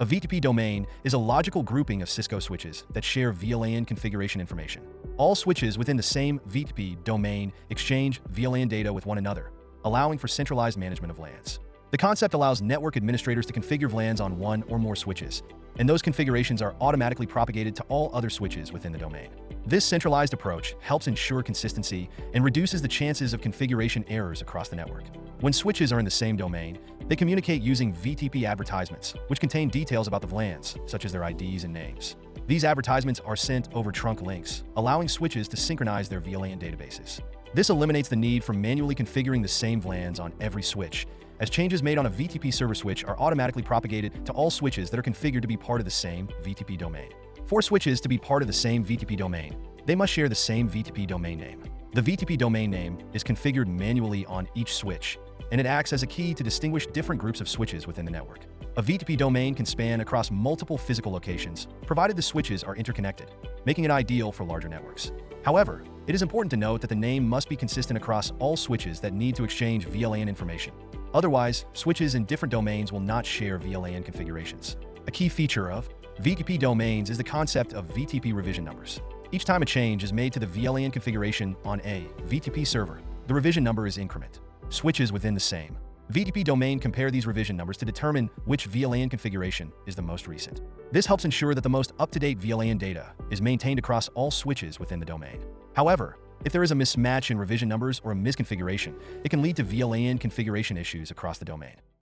A VTP domain is a logical grouping of Cisco switches that share VLAN configuration information. All switches within the same VTP domain exchange VLAN data with one another, allowing for centralized management of LANs. The concept allows network administrators to configure VLANs on one or more switches, and those configurations are automatically propagated to all other switches within the domain. This centralized approach helps ensure consistency and reduces the chances of configuration errors across the network. When switches are in the same domain, they communicate using VTP advertisements, which contain details about the VLANs, such as their IDs and names. These advertisements are sent over trunk links, allowing switches to synchronize their VLAN databases. This eliminates the need for manually configuring the same VLANs on every switch, as changes made on a VTP server switch are automatically propagated to all switches that are configured to be part of the same VTP domain. For switches to be part of the same VTP domain, they must share the same VTP domain name. The VTP domain name is configured manually on each switch, and it acts as a key to distinguish different groups of switches within the network. A VTP domain can span across multiple physical locations, provided the switches are interconnected, making it ideal for larger networks. However, it is important to note that the name must be consistent across all switches that need to exchange VLAN information. Otherwise, switches in different domains will not share VLAN configurations. A key feature of VTP domains is the concept of VTP revision numbers. Each time a change is made to the VLAN configuration on a VTP server, the revision number is increment. Switches within the same VTP domain compare these revision numbers to determine which VLAN configuration is the most recent. This helps ensure that the most up-to-date VLAN data is maintained across all switches within the domain. However, if there is a mismatch in revision numbers or a misconfiguration, it can lead to VLAN configuration issues across the domain.